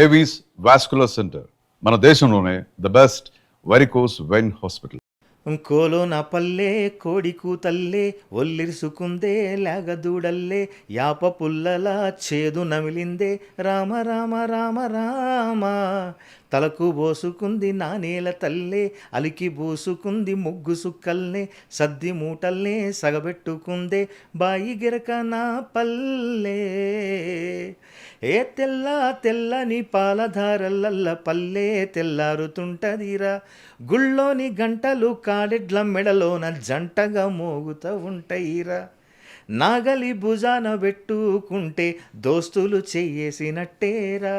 Avis vascular centre మన దేశంలోనే the best varicose vein hospital. కోలో నా పల్లె కోడి కూతల్లే ఒల్లిరుసుకుందే లాగదూడల్లే యాప పుల్లలా చేదు నమిలిందే రామ రామ రామ రామ తలకు బోసుకుంది నానేల తల్లే అలికి బూసుకుంది ముగ్గు సుక్కల్నే సద్ది మూటల్నే సగబెట్టుకుందే బాయి గిరక నా పల్లె ఏ తెల్ల తెల్లని పాలధారలల్ల పల్లె తెల్లారుతుంటదిరా గుళ్ళోని గంటలు కాడెడ్ల మెడలోన జంటగా మోగుతూ ఉంటాయిరా నాగలి భుజాన పెట్టుకుంటే దోస్తులు చెయ్యేసినట్టేరా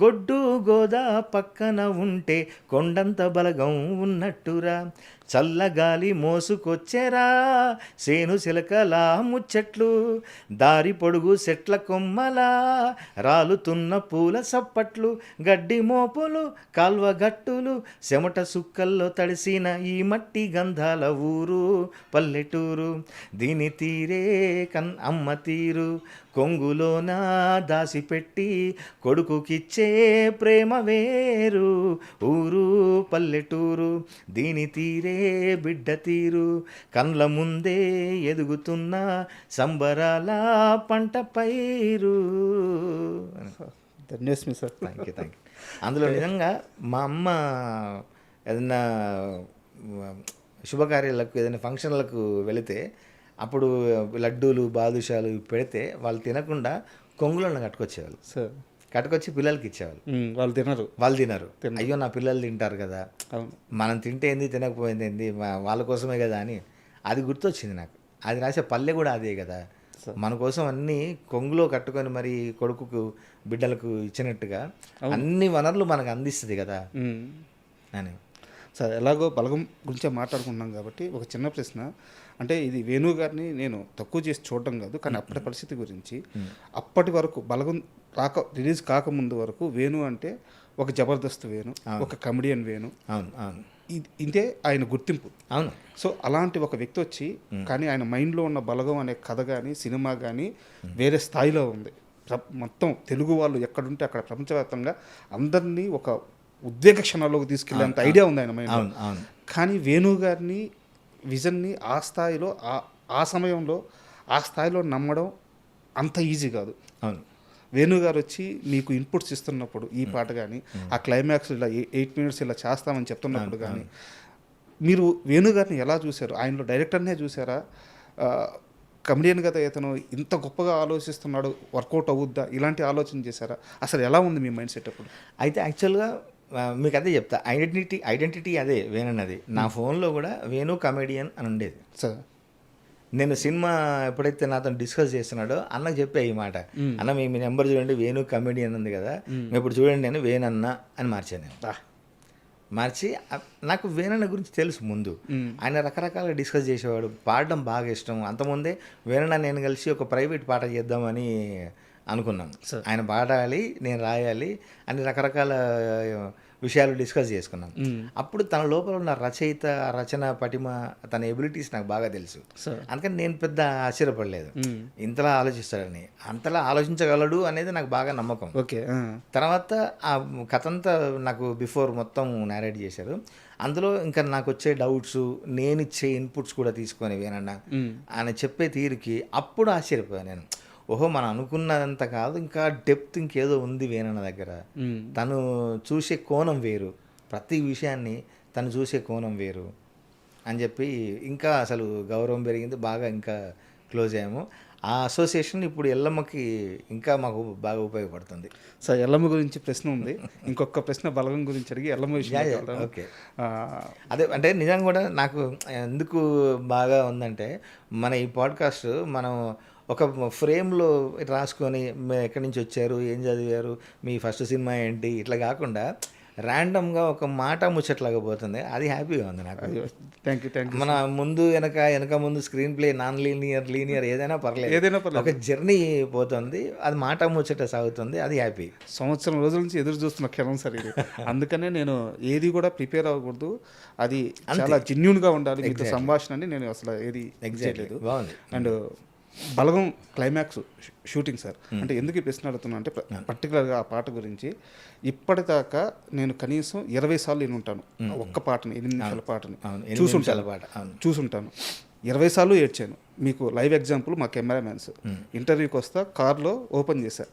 గొడ్డు గోదా పక్కన ఉంటే కొండంత బలగం ఉన్నట్టురా చల్లగాలి మోసుకొచ్చేరా సేను చిలకలా ముచ్చట్లు దారి పొడుగు చెట్ల కొమ్మలా రాలుతున్న పూల సప్పట్లు గడ్డి మోపులు కాల్వగట్టులు చెమట సుక్కల్లో తడిసిన ఈ మట్టి గంధాల ఊరు పల్లెటూరు దీని తీరే అమ్మ తీరు కొంగులోన దాసిపెట్టి కొడుకుకిచ్చే ప్రేమ వేరు ఊరు పల్లెటూరు దీని తీరే బిడ్డ తీరు కండ్ల ముందే ఎదుగుతున్న సంబరాల పంట పైరు. ధన్యవాదాలు సార్. Thank you. అందులో నిజంగా మా అమ్మ ఏదైనా శుభకార్యాలకు ఏదైనా ఫంక్షన్లకు వెళితే అప్పుడు లడ్డూలు బాదుషాలు పెడితే వాళ్ళు తినకుండా కొంగులను కట్టుకొచ్చేవాళ్ళు సార్. కట్టుకొచ్చి పిల్లలకి ఇచ్చేవాళ్ళు. వాళ్ళు తినరు. అయ్యో నా పిల్లలు తింటారు కదా, మనం తింటే ఏంది తినకపోయింది ఏంది వాళ్ళ కోసమే కదా అని అది గుర్తొచ్చింది నాకు. అది రాసే పల్లె కూడా అదే కదా, మన కోసం అన్నీ కొంగులో కట్టుకొని మరి కొడుకుకు బిడ్డలకు ఇచ్చినట్టుగా అన్ని వనరులు మనకు అందిస్తుంది కదా అని. సార్ ఎలాగో బలగం గురించే మాట్లాడుకున్నాం కాబట్టి ఒక చిన్న ప్రశ్న, అంటే ఇది వేణు గారిని నేను తక్కువ చేసి చూడటం కాదు, కానీ అప్పటి పరిస్థితి గురించి అప్పటి వరకు బలగం రిలీజ్ కాకముందు వరకు వేణు అంటే ఒక జబర్దస్త్ వేణు, ఒక కమెడియన్ వేణు, ఇదే ఆయన గుర్తింపు. అవును. సో అలాంటి ఒక వ్యక్తి వచ్చి కానీ ఆయన మైండ్లో ఉన్న బలగం అనే కథ కానీ సినిమా కానీ వేరే స్థాయిలో ఉంది. మొత్తం తెలుగు వాళ్ళు ఎక్కడుంటే అక్కడ ప్రపంచవ్యాప్తంగా అందరినీ ఒక ఉద్వేగ క్షణాల్లోకి తీసుకెళ్ళేంత ఐడియా ఉంది ఆయన మైండ్. కానీ వేణు గారిని విజన్ని ఆ స్థాయిలో ఆ సమయంలో ఆ స్థాయిలో నమ్మడం అంత ఈజీ కాదు. అవును. వేణు గారు వచ్చి మీకు ఇన్పుట్స్ ఇస్తున్నప్పుడు ఈ పాట కానీ ఆ క్లైమాక్స్ ఇలా 8 minutes ఇలా చేస్తామని చెప్తున్నప్పుడు కానీ మీరు వేణు గారిని ఎలా చూశారు? ఆయనలో డైరెక్టర్నే చూసారా, కమెడియన్ కదా ఇతను ఇంత గొప్పగా ఆలోచిస్తున్నాడు వర్కౌట్ అవుద్దా ఇలాంటి ఆలోచన చేశారా? అసలు ఎలా ఉంది మీ మైండ్ సెట్ అప్పుడు? అయితే యాక్చువల్గా మీకు అదే చెప్తా, ఐడెంటిటీ అదే వేణన్నది. నా ఫోన్లో కూడా వేణు కమెడియన్ అని ఉండేది సార్. నేను సినిమా ఎప్పుడైతే నాతో డిస్కస్ చేస్తున్నాడో అన్నకు చెప్పా ఈ మాట, అన్న మీ నెంబర్ చూడండి వేణు కమెడియన్ ఉంది కదా, ఇప్పుడు చూడండి నేను వేణన్న అని మార్చాను. నేను మార్చి నాకు వేణన్న గురించి తెలుసు ముందు, ఆయన రకరకాలుగా డిస్కస్ చేసేవాడు, పాడడం బాగా ఇష్టం. అంతకుముందే వేణన్న నేను కలిసి ఒక ప్రైవేట్ పాట చేద్దామని అనుకున్నాను. ఆయన పాడాలి నేను రాయాలి అని రకరకాల విషయాలు డిస్కస్ చేసుకున్నాం. అప్పుడు తన లోపల ఉన్న రచన పటిమ తన ఎబిలిటీస్ నాకు బాగా తెలుసు. అందుకని నేను పెద్ద ఆశ్చర్యపడలేదు ఇంతలా ఆలోచిస్తాడని. అంతలా ఆలోచించగలడు అనేది నాకు బాగా నమ్మకం. ఓకే. తర్వాత ఆ కథ అంతా నాకు బిఫోర్ మొత్తం నేరేట్ చేశారు. అందులో ఇంకా నాకు వచ్చే డౌట్స్ నేను ఇచ్చే ఇన్పుట్స్ కూడా తీసుకొని వేనన్నా ఆయన చెప్పే తీరుకి అప్పుడు ఆశ్చర్యపోయాను నేను. ఓహో మనం అనుకున్నదంత కాదు, ఇంకా డెప్త్ ఇంకేదో ఉంది వేణన్న దగ్గర. తను చూసే కోణం వేరు, ప్రతి విషయాన్ని తను చూసే కోణం వేరు అని చెప్పి ఇంకా అసలు గౌరవం పెరిగింది, బాగా ఇంకా క్లోజ్ అయ్యాము. ఆ అసోసియేషన్ ఇప్పుడు ఎల్లమ్మకి ఇంకా మాకు బాగా ఉపయోగపడుతుంది. సార్ ఎల్లమ్మ గురించి ప్రశ్న ఉంది, ఇంకొక ప్రశ్న బలగం గురించి అడిగి ఎల్లమ్మ విషయం. ఓకే. అదే అంటే నిజంగా కూడా నాకు ఎందుకు బాగా ఉందంటే మన ఈ పాడ్కాస్ట్ మనం ఒక ఫ్రేమ్లో రాసుకొని ఎక్కడి నుంచి వచ్చారు, ఏం చదివారు, మీ ఫస్ట్ సినిమా ఏంటి, ఇట్లా కాకుండా ర్యాండమ్గా ఒక మాట ముచ్చట్లాగా పోతుంది. అది హ్యాపీగా ఉంది నాకు. Thank you. మన ముందు వెనక ముందు స్క్రీన్ ప్లే నాన్ లీనియర్ ఏదైనా పర్లేదు, ఒక జర్నీ పోతుంది, అది మాట ముచ్చట సాగుతుంది, అది హ్యాపీ. సంవత్సరం రోజుల నుంచి ఎదురు చూస్తున్న క్షణం సార్ ఇది. అందుకనే నేను ఏది కూడా ప్రిపేర్ అవ్వకూడదు, అది చాలా జెన్యూన్గా ఉండాలి మీతో సంభాషణ అని నేను అసలు ఏది ఎగ్జైట్ లేదు. బాగుంది. And Balagam climax shooting sir. అంటే ఎందుకు ఈ ప్రశ్న అడుగుతున్నా అంటే పర్టికులర్గా ఆ పాట గురించి ఇప్పటిదాకా నేను కనీసం 20 సార్లు నేను ఉంటాను ఒక్క పాటని, 8 నిమిషాల పాటని చూసుంటాను పాట చూసుంటాను 20 సార్లు ఏడ్చాను. మీకు లైవ్ ఎగ్జాంపుల్ మా కెమెరామ్యాన్స్ ఇంటర్వ్యూకి వస్తా కార్లో ఓపెన్ చేశా,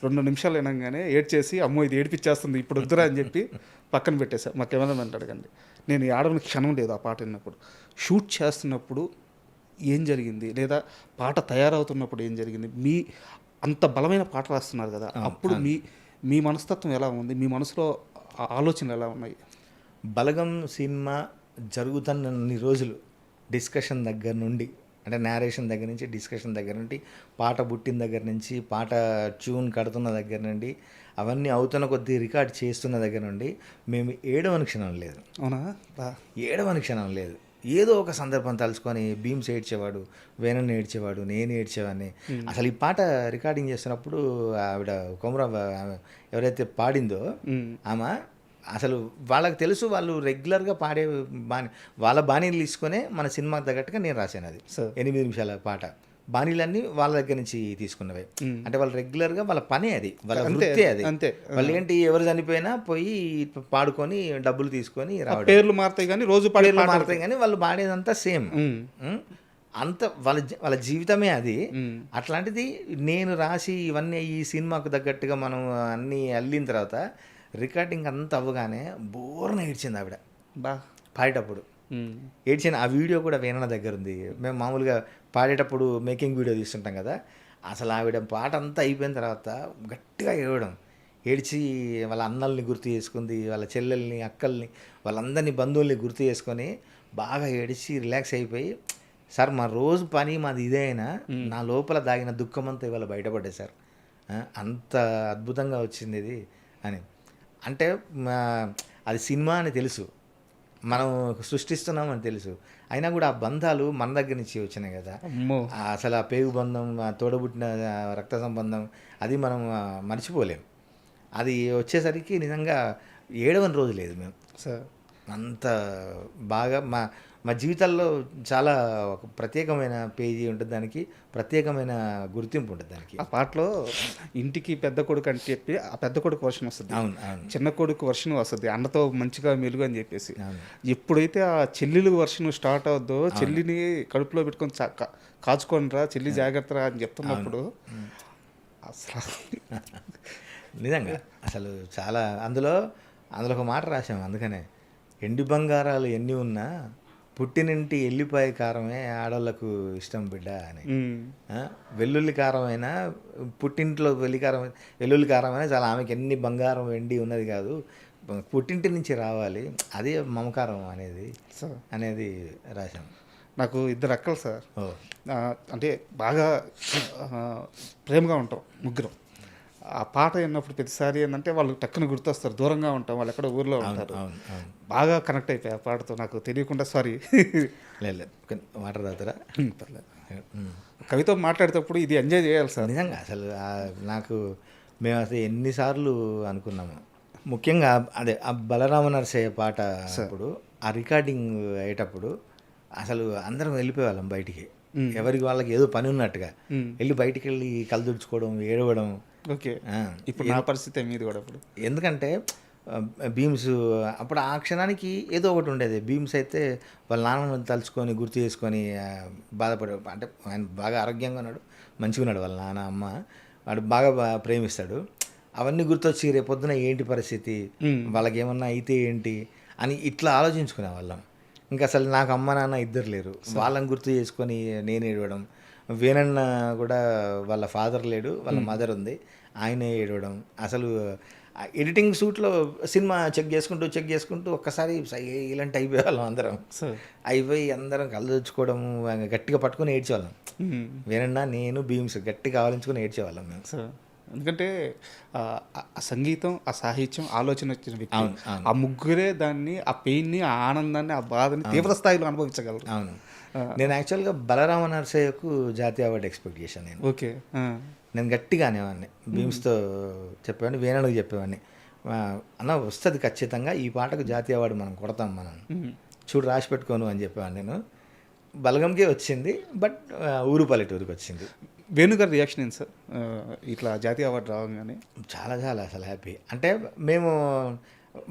2 నిమిషాలు వినగానే ఏడ్చేసి అమ్మో ఇది ఏడిపించేస్తుంది ఇప్పుడు వద్దురా అని చెప్పి పక్కన పెట్టేశా. మా కెమెరామ్యాన్ అడగండి, నేను ఆడని క్షణం లేదు ఆ పాట విన్నప్పుడు. షూట్ చేస్తున్నప్పుడు ఏం జరిగింది, లేదా పాట తయారవుతున్నప్పుడు ఏం జరిగింది, మీ అంత బలమైన పాట రాస్తున్నారు కదా, అప్పుడు మీ మనస్తత్వం ఎలా ఉంది, మీ మనసులో ఆలోచనలు ఎలా ఉన్నాయి? బలగం సినిమా జరుగుతున్నన్ని రోజులు డిస్కషన్ దగ్గర నుండి, అంటే నేరేషన్ దగ్గర నుంచి, డిస్కషన్ దగ్గర నుండి, పాట పుట్టిన దగ్గర నుంచి, పాట ట్యూన్ కడుతున్న దగ్గర నుండి, అవన్నీ అవుతున్న కొద్దీ రికార్డ్ చేస్తున్న దగ్గర నుండి మేము ఏడవని క్షణం లేదు. అవునా? ఏడవని క్షణం లేదు. ఏదో ఒక సందర్భం తలుచుకొని భీమ్స్ ఏడ్చేవాడు, వేణన్ ఏడ్చేవాడు, నేను ఏడ్చేవాడిని. అసలు ఈ పాట రికార్డింగ్ చేస్తున్నప్పుడు ఆవిడ కొమర ఎవరైతే పాడిందో ఆమె అసలు వాళ్ళకి తెలుసు, వాళ్ళు రెగ్యులర్గా పాడే వాళ్ళ బాణీలు తీసుకొనే మన సినిమాకి తగ్గట్టుగా నేను రాశాను అది. 8 నిమిషాల పాట బాణీలన్నీ వాళ్ళ దగ్గర నుంచి తీసుకున్నవే. అంటే వాళ్ళు రెగ్యులర్గా వాళ్ళ పనే అది, వాళ్ళ వృత్తే అది. అంతే. వాళ్ళు ఏంటి, ఎవరు చనిపోయినా పోయి పాడుకొని డబ్బులు తీసుకొని రావడం. పేర్లు మారుతాయి కానీ రోజు పేర్లు మారుతాయి కానీ వాళ్ళు పాడేదంతా సేమ్. అంత వాళ్ళ జీవితమే అది. అట్లాంటిది నేను రాసి ఇవన్నీ ఈ సినిమాకు తగ్గట్టుగా మనం అన్నీ అల్లిన తర్వాత రికార్డింగ్ అంతా అవ్వగానే బోర్న ఏడ్చింది ఆవిడ పాడేటప్పుడు. ఏడ్చిన ఆ వీడియో కూడా వేణన దగ్గర ఉంది. మేము మామూలుగా పాడేటప్పుడు మేకింగ్ వీడియో తీస్తుంటాం కదా, అసలు ఆవిడ పాట అంతా అయిపోయిన తర్వాత గట్టిగా ఏడవడం, ఏడ్చి వాళ్ళ అన్నల్ని గుర్తు చేసుకుంది, వాళ్ళ చెల్లెల్ని, అక్కల్ని, వాళ్ళందరినీ బంధువుల్ని గుర్తు చేసుకొని బాగా ఏడిచి రిలాక్స్ అయిపోయి, సార్ మా రోజు పని మాది ఇదే అయినా నా లోపల దాగిన దుఃఖం అంతా ఇవాళ బయటపడ్డాయి సార్, అంత అద్భుతంగా వచ్చింది ఇది అని. అంటే అది సినిమా అని తెలుసు, మనం సృష్టిస్తున్నామని తెలుసు, అయినా కూడా ఆ బంధాలు మన దగ్గర నుంచి వచ్చినాయి కదా. అసలు ఆ పేగు బంధం, తోడబుట్టిన రక్త సంబంధం అది మనం మర్చిపోలేం. అది వచ్చేసరికి నిజంగా ఏడవని రోజు లేదు మేము. అంత బాగా మా జీవితాల్లో చాలా ఒక ప్రత్యేకమైన పేజీ ఉంటుంది, దానికి ప్రత్యేకమైన గుర్తింపు ఉంటుంది దానికి. ఆ పాటలో ఇంటికి పెద్ద కొడుకు అని చెప్పి ఆ పెద్ద కొడుకు వర్షన్ వస్తుంది, అవును అవును, చిన్న కొడుకు వర్షన్ వస్తుంది, అన్నతో మంచిగా మెలుగు అని చెప్పేసి. ఎప్పుడైతే ఆ చెల్లెలు వర్షన్ స్టార్ట్ అవుద్దో, చెల్లిని కడుపులో పెట్టుకొని కాచుకొని రా చెల్లి జాగ్రత్త రా అని చెప్తున్నప్పుడు అసలు నిజంగా అసలు చాలా అందులో ఒక మాట రాసాము, అందుకనే ఎండి బంగారాలు ఎన్ని ఉన్నా పుట్టినింటి ఎల్లిపాయ కారమే ఆడవాళ్ళకు ఇష్టం బిడ్డ అని. వెల్లుల్లి కారమైనా పుట్టింట్లో వెల్లుల్లి కారమైనా చాలా ఆమెకి ఎన్ని బంగారం వెండి ఉన్నది కాదు, పుట్టింటి నుంచి రావాలి, అదే మమకారం అనేది రాశాం. నాకు 2 అక్కలు సార్, అంటే బాగా ప్రేమగా ఉంటాం ముగ్గురం. ఆ పాట విన్నప్పుడు ప్రతిసారి ఏంటంటే వాళ్ళు టక్కున గుర్తొస్తారు, దూరంగా ఉంటాం, వాళ్ళు ఎక్కడ ఊర్లో ఉంటారు. బాగా కనెక్ట్ అయిపోయి ఆ పాటతో, నాకు తెలియకుండా. సారీ లేదు వాటర్ తాగుతారా? కవిత మాట్లాడేటప్పుడు ఇది ఎంజాయ్ చేయాలి సార్ నిజంగా. అసలు నాకు మేము అసలు ఎన్నిసార్లు అనుకున్నాము, ముఖ్యంగా అదే ఆ బలరామ నరసయ్య పాట అప్పుడు ఆ రికార్డింగ్ అయ్యేటప్పుడు అసలు అందరం వెళ్ళిపోయేవాళ్ళం బయటికి, ఎవరికి వాళ్ళకి ఏదో పని ఉన్నట్టుగా వెళ్ళి బయటికి వెళ్ళి కళ్ళు తుడుచుకోవడం, ఏడవడం. ఓకే, ఇప్పుడు నా పరిస్థితి మీది కూడా. అప్పుడు ఎందుకంటే భీమ్స్ అప్పుడు ఆ క్షణానికి ఏదో ఒకటి ఉండేది. భీమ్స్ అయితే వాళ్ళ నాన్నను తలుచుకొని గుర్తు చేసుకొని బాధపడే, అంటే ఆయన బాగా ఆరోగ్యంగా ఉన్నాడు, మంచిగా ఉన్నాడు, వాళ్ళ నాన్న అమ్మ వాడు బాగా ప్రేమిస్తాడు. అవన్నీ గుర్తొచ్చి రేపొద్దున ఏంటి పరిస్థితి, వాళ్ళకి ఏమన్నా అయితే ఏంటి అని ఇట్లా ఆలోచించుకునే వాళ్ళం. ఇంకా అసలు నాకు అమ్మ నాన్న ఇద్దరు లేరు, వాళ్ళని గుర్తు చేసుకొని నేను ఏడవడం. వేణన్న కూడా వాళ్ళ ఫాదర్ లేడు, వాళ్ళ మదర్ ఉంది, ఆయనే ఏడవడం. అసలు ఎడిటింగ్ షూట్లో సినిమా చెక్ చేసుకుంటూ ఒక్కసారి ఇలాంటి అయిపోయేవాళ్ళం అందరం. అయిపోయి అందరం కళ్ళు తెచ్చుకోవడము, గట్టిగా పట్టుకొని ఏడ్చేవాళ్ళం. వేణన్న, నేను, భీమ్స్ గట్టిగా ఆలోచించుకొని ఏడ్చేవాళ్ళం మేము. ఎందుకంటే ఆ సంగీతం, ఆ సాహిత్యం, ఆలోచన వచ్చిన వ్యక్తి, ఆ ముగ్గురే దాన్ని, ఆ పెయిన్ని, ఆ ఆనందాన్ని, ఆ బాధని తీవ్ర స్థాయిలో అనుభవించగలరు. అవును, నేను యాక్చువల్గా బలరామ నరసయ్యకు జాతీయ అవార్డు ఎక్స్పెక్ట్ చేశాను నేను. ఓకే, నేను గట్టిగా అనేవాడిని, భీమ్స్తో చెప్పేవాడిని, వేణుడికి చెప్పేవాడిని, అన్న వస్తుంది ఖచ్చితంగా, ఈ పాటకు జాతీయ అవార్డు మనం కొడతాం, మనం చూడు రాసి పెట్టుకోను అని చెప్పేవాడిని నేను. బలగంకే వచ్చింది, బట్ ఊరు పల్లెటూరుకి వచ్చింది. వేణుగారి రియాక్షన్ ఏంటి సార్ ఇట్లా జాతీయ అవార్డు రావగానే? చాలా చాలా అసలు హ్యాపీ. అంటే మేము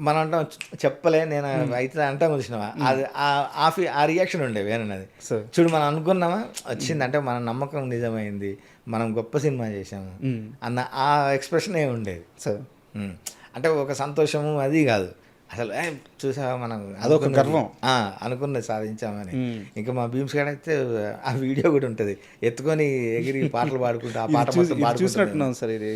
మనం అంటాం చెప్పలే నేను అయితే అంటాం చూసినావా, అది ఆ రియాక్షన్ ఉండే వేనన్నది. సార్ చూడు మనం అనుకున్నామా వచ్చింది అంటే మన నమ్మకం నిజమైంది, మనం గొప్ప సినిమా చేసాము అన్న ఆ ఎక్స్ప్రెషన్ ఉండేది. సార్ అంటే ఒక సంతోషము అది కాదు అసలు, చూసావా మనం అదొక గర్వం. అనుకున్నది సాధించామని. ఇంకా మా భీమ్స్ గారు అయితే ఆ వీడియో కూడా ఉంటుంది, ఎత్తుకొని ఎగిరి పాటలు పాడుకుంటూ ఆ పాట మొత్తం పాడుకుంటూ చూసినట్టున్నాం సార్ ఇది.